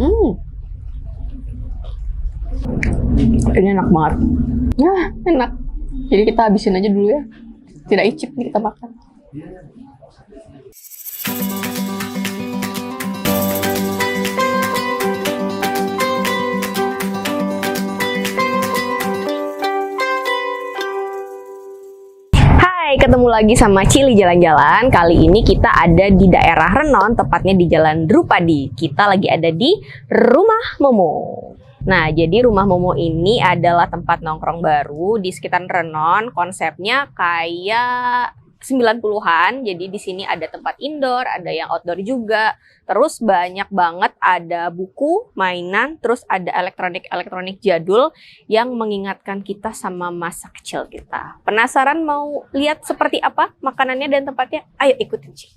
Ini enak banget. Ya, enak. Jadi kita habisin aja dulu ya. Tidak icip nih, kita makan. Hai, ketemu lagi sama Cili Jalan-Jalan. Kali ini kita ada di daerah Renon, tepatnya di Jalan Drupadi. Kita lagi ada di Rumah Momo. Nah, jadi Rumah Momo ini adalah tempat nongkrong baru di sekitar Renon. Konsepnya kayak 90-an. Jadi di sini ada tempat indoor, ada yang outdoor juga. Terus banyak banget ada buku, mainan, terus ada elektronik jadul yang mengingatkan kita sama masa kecil kita. Penasaran mau lihat seperti apa makanannya dan tempatnya? Ayo ikutin Ci.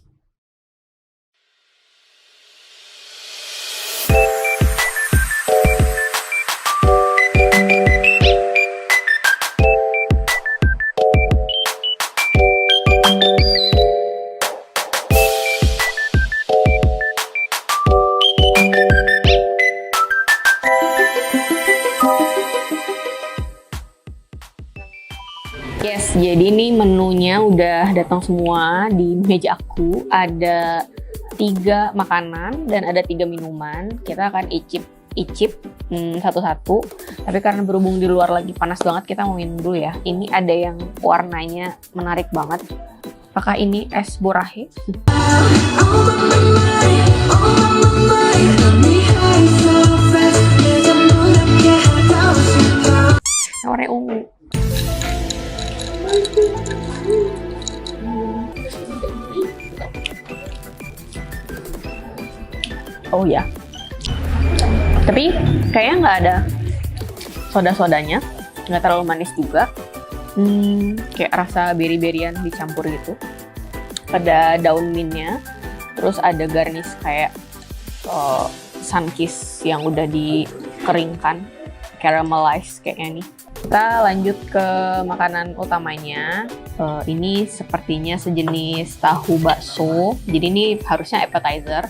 Yes, jadi ini menunya udah datang semua di meja aku. Ada 3 makanan dan ada 3 minuman. Kita akan icip satu-satu. Tapi karena berhubung di luar lagi panas banget, kita mau minum dulu ya. Ini ada yang warnanya menarik banget. Apakah ini es borahe? Warna ungu. Oh ya, tapi kayaknya nggak ada soda-sodanya, nggak terlalu manis juga. Kayak rasa beri-berian dicampur gitu. Ada daun mintnya, terus ada garnish kayak sunkiss yang udah dikeringkan, caramelize kayaknya nih. Kita lanjut ke makanan utamanya. Ini sepertinya sejenis tahu bakso. Jadi ini harusnya appetizer.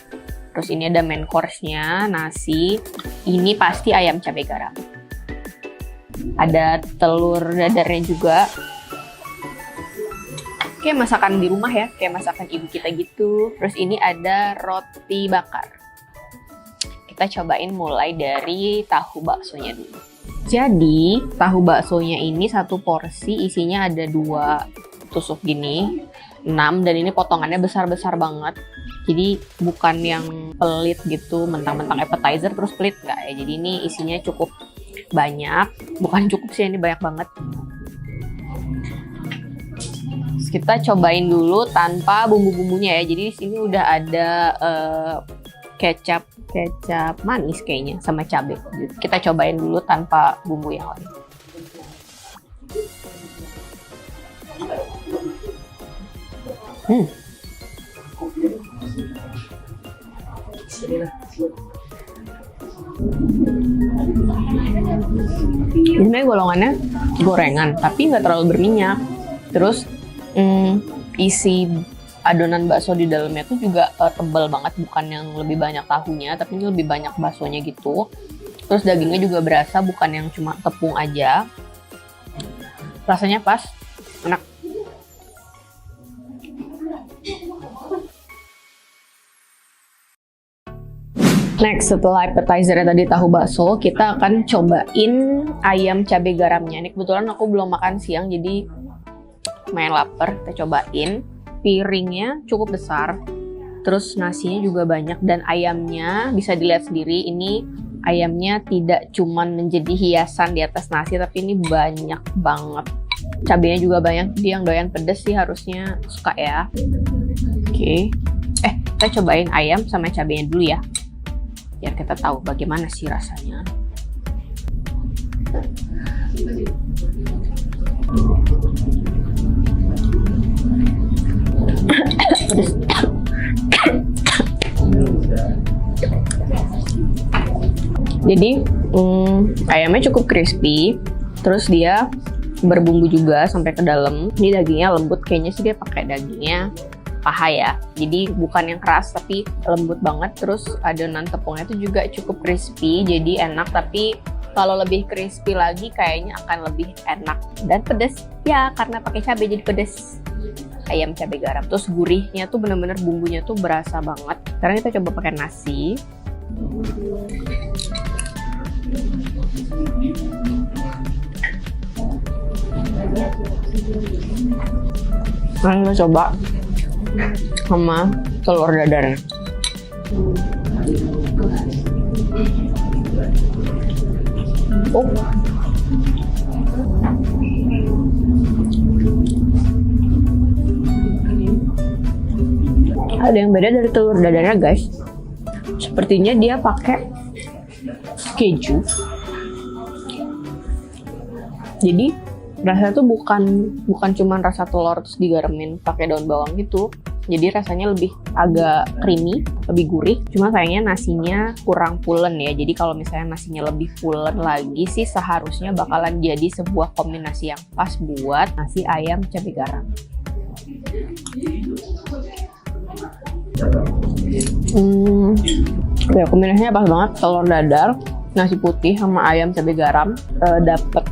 Terus ini ada main course-nya, nasi. Ini pasti ayam cabai garam. Ada telur dadarnya juga. Kayak masakan di rumah ya, kayak masakan ibu kita gitu. Terus ini ada roti bakar. Kita cobain mulai dari tahu baksonya dulu. Jadi tahu baksonya ini satu porsi isinya ada 2 tusuk gini, 6, dan ini potongannya besar-besar banget. Jadi bukan yang pelit gitu, mentang-mentang appetizer terus pelit nggak ya. Jadi ini isinya cukup banyak, bukan cukup sih, ini banyak banget. Terus kita cobain dulu tanpa bumbu-bumbunya ya. Jadi di sini udah ada kecap manis kayaknya sama cabai. Kita cobain dulu tanpa bumbu yang lain. Ini sebenarnya golongannya gorengan, tapi nggak terlalu berminyak. Terus isi adonan bakso di dalamnya tuh juga tebal banget, bukan yang lebih banyak tahunya, tapi ini lebih banyak baksonya gitu. Terus dagingnya juga berasa, bukan yang cuma tepung aja. Rasanya pas, enak. Next, setelah appetizer tadi tahu bakso, kita akan cobain ayam cabai garamnya. Ini kebetulan aku belum makan siang, jadi lumayan lapar. Kita cobain. Piringnya cukup besar, terus nasinya juga banyak, dan ayamnya bisa dilihat sendiri. Ini ayamnya tidak cuman menjadi hiasan di atas nasi, tapi ini banyak banget. Cabenya juga banyak, jadi yang doyan pedes sih harusnya suka ya. Oke. Kita cobain ayam sama cabenya dulu ya, biar kita tahu bagaimana sih rasanya. Pedes. Jadi ayamnya cukup crispy, terus dia berbumbu juga sampai ke dalam. Ini dagingnya lembut, kayaknya sih dia pakai dagingnya paha ya. Jadi bukan yang keras tapi lembut banget. Terus adonan tepungnya itu juga cukup crispy, jadi enak. Tapi kalau lebih crispy lagi kayaknya akan lebih enak dan pedas ya, karena pakai cabai jadi pedas. Ayam cabai garam. Terus gurihnya tuh bener-bener bumbunya tuh berasa banget. Sekarang kita coba pakai nasi. Sekarang kita coba sama telur dadarnya. Oh. Ada yang beda dari telur dadarnya, guys. Sepertinya dia pakai keju. Jadi rasanya tuh bukan cuman rasa telur terus digaremin pakai daun bawang gitu. Jadi rasanya lebih agak creamy, lebih gurih. Cuma sayangnya nasinya kurang pulen ya. Jadi kalau misalnya nasinya lebih pulen lagi sih seharusnya bakalan jadi sebuah kombinasi yang pas buat nasi ayam cabai garam. Ya kombinasinya pas banget, telur dadar, nasi putih sama ayam cabai garam. Dapet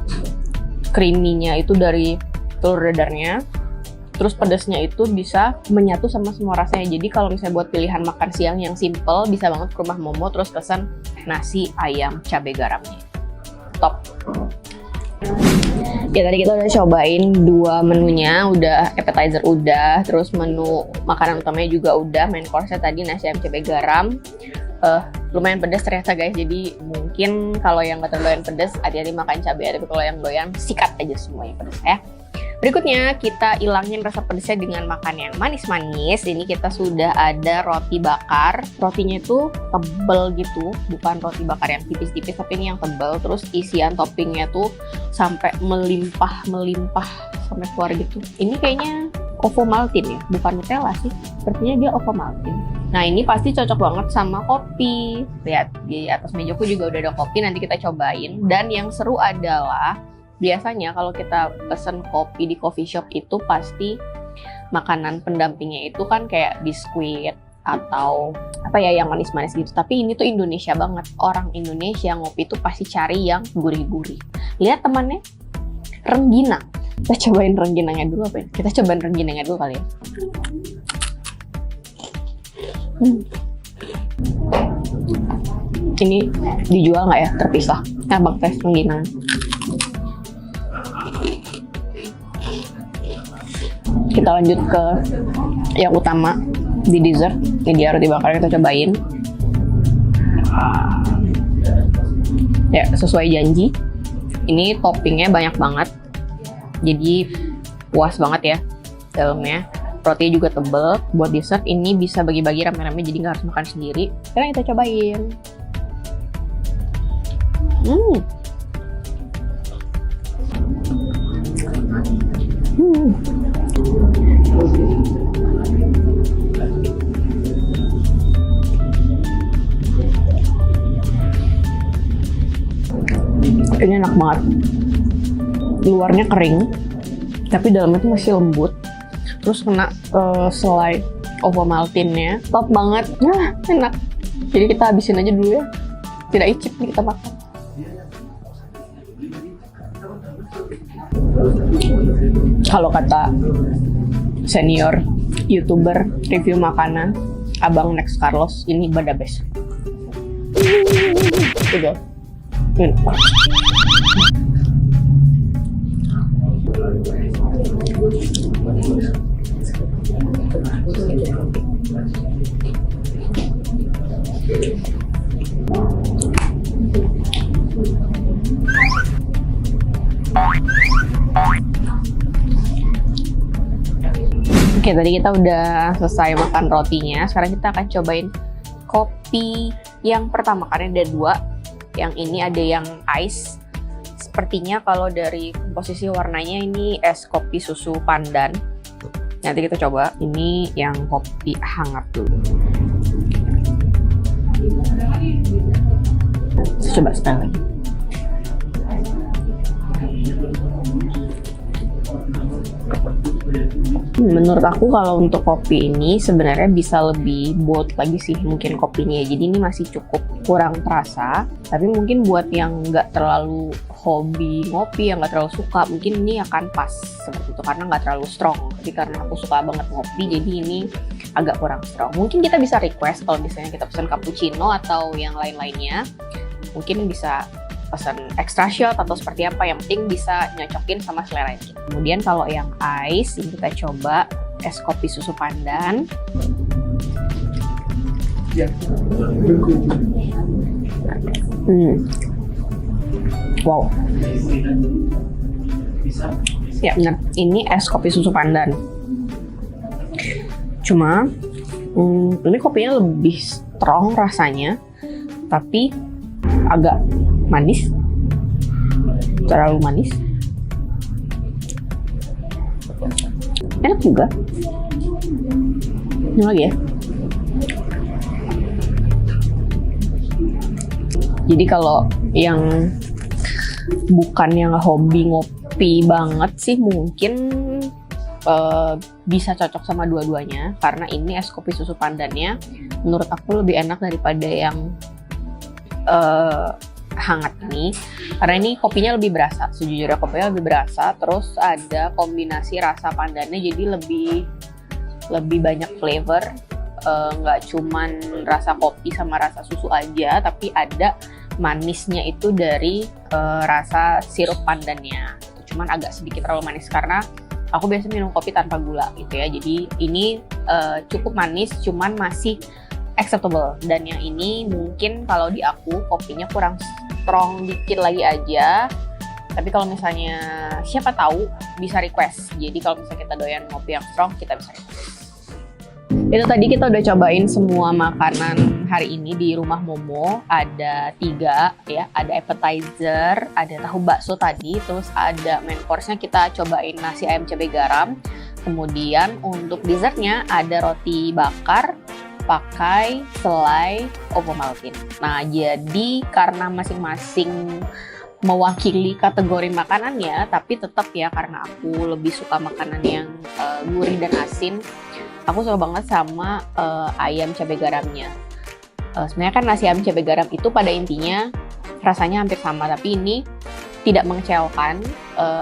creamy-nya itu dari telur dadarnya. Terus pedasnya itu bisa menyatu sama semua rasanya. Jadi kalau misalnya buat pilihan makan siang yang simple, bisa banget ke rumah Momo terus pesan nasi ayam cabai garamnya. Top. Ya tadi kita udah cobain 2 menunya, udah appetizer udah, terus menu makanan utamanya juga udah, main course-nya tadi nasi ayam cabai garam. Lumayan pedas ternyata guys, jadi mungkin kalau yang gak terlalu pedas hati-hati makan cabai, tapi kalau yang doyan sikat aja semuanya pedas ya. Berikutnya kita ilangin rasa pedasnya dengan makan yang manis-manis. Ini kita sudah ada roti bakar. Rotinya itu tebel gitu, bukan roti bakar yang tipis-tipis, tapi ini yang tebel. Terus isian toppingnya tuh sampai melimpah sampai keluar gitu. Ini kayaknya Ovomaltine ya, bukan Nutella sih. Sepertinya dia Ovomaltine. Nah ini pasti cocok banget sama kopi. Lihat di atas mejaku juga udah ada kopi, nanti kita cobain. Dan yang seru adalah biasanya kalau kita pesen kopi di coffee shop itu pasti makanan pendampingnya itu kan kayak biskuit atau apa ya yang manis-manis gitu. Tapi ini tuh Indonesia banget. Orang Indonesia ngopi tuh pasti cari yang gurih-gurih. Lihat temannya, rengginang. Kita cobain rengginangnya dulu apa ya? Kita cobain rengginangnya dulu kali ya. Ini dijual nggak ya? Terpisah. Nah, bang tes rengginang. Kita lanjut ke yang utama di dessert. Ini dia roti bakar, kita cobain. Ya, sesuai janji. Ini toppingnya banyak banget. Jadi puas banget ya dalamnya. Rotinya juga tebel. Buat dessert ini bisa bagi-bagi rame-rame, jadi nggak harus makan sendiri. Sekarang kita cobain. Ini enak banget. Luarnya kering, tapi dalamnya tuh masih lembut. Terus kena selai Ovomaltine-nya. Top banget. Nah, enak. Jadi kita habisin aja dulu ya. Tidak icip nih kita makan. Kalau kata senior YouTuber review makanan, Abang Next Carlos, ini the best. Udah. Oke, tadi kita udah selesai makan rotinya. Sekarang kita akan cobain kopi yang pertama, karena ada 2. Yang ini ada yang ice. Sepertinya kalau dari komposisi warnanya ini es kopi susu pandan. Nanti kita coba. Ini yang kopi hangat dulu. Coba sekali lagi. Menurut aku kalau untuk kopi ini sebenarnya bisa lebih bold lagi sih mungkin kopinya. Jadi ini masih cukup kurang terasa. Tapi mungkin buat yang nggak terlalu hobi ngopi, yang nggak terlalu suka, mungkin ini akan pas seperti itu karena nggak terlalu strong. Tapi karena aku suka banget ngopi, jadi ini agak kurang strong. Mungkin kita bisa request kalau misalnya kita pesan cappuccino atau yang lain-lainnya. Mungkin bisa pesan extra shot atau seperti apa, yang penting bisa nyocokin sama selera kita. Kemudian kalau yang ice, ini kita coba es kopi susu pandan. Wow. Ya benar, ini es kopi susu pandan. Cuma ini kopinya lebih strong rasanya, tapi agak manis, terlalu manis. Enak juga. Ini lagi ya. Jadi kalau yang bukan yang hobi ngopi banget sih mungkin bisa cocok sama dua-duanya, karena ini es kopi susu pandannya menurut aku lebih enak daripada yang hangat ini, karena ini kopinya lebih berasa. Sejujurnya kopinya lebih berasa, terus ada kombinasi rasa pandannya jadi lebih banyak flavor, nggak cuman rasa kopi sama rasa susu aja, tapi ada manisnya itu dari rasa sirup pandannya. Cuman agak sedikit terlalu manis karena aku biasa minum kopi tanpa gula gitu ya. Jadi ini cukup manis, cuman masih acceptable. Dan yang ini mungkin kalau di aku kopinya kurang strong dikit lagi aja. Tapi kalau misalnya siapa tahu bisa request. Jadi kalau misalnya kita doyan ngopi yang strong, kita bisa request. Itu tadi kita udah cobain semua makanan hari ini di Rumah Momo. Ada 3 ya, ada appetizer, ada tahu bakso tadi, terus ada main course-nya kita cobain nasi ayam cabai garam. Kemudian untuk dessertnya ada roti bakar pakai selai Ovomaltine. Nah, jadi karena masing-masing mewakili kategori makanannya, tapi tetap ya karena aku lebih suka makanan yang gurih dan asin, aku suka banget sama ayam cabai garamnya. Sebenarnya kan nasi ayam cabai garam itu pada intinya rasanya hampir sama, tapi ini tidak mengecewakan.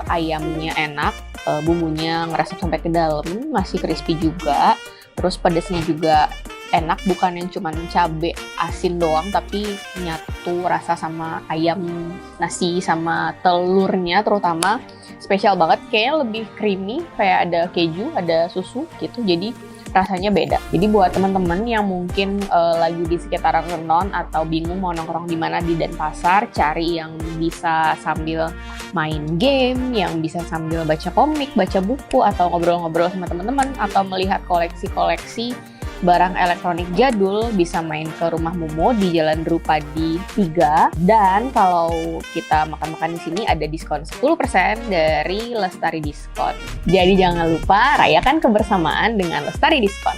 Ayamnya enak, bumbunya ngeresep sampai ke dalam, masih crispy juga, terus pedasnya juga enak, bukan yang cuman cabai asin doang, tapi nyatu rasa sama ayam, nasi, sama telurnya terutama. Spesial banget, kayaknya lebih creamy, kayak ada keju, ada susu gitu, jadi rasanya beda. Jadi buat teman-teman yang mungkin lagi di sekitaran Renon atau bingung mau nongkrong di mana di Denpasar, cari yang bisa sambil main game, yang bisa sambil baca komik, baca buku, atau ngobrol-ngobrol sama teman-teman, atau melihat koleksi-koleksi barang elektronik jadul, bisa main ke Rumah Momo di Jalan Drupadi 3. Dan kalau kita makan-makan di sini ada diskon 10% dari Lestari Diskon. Jadi jangan lupa rayakan kebersamaan dengan Lestari Diskon.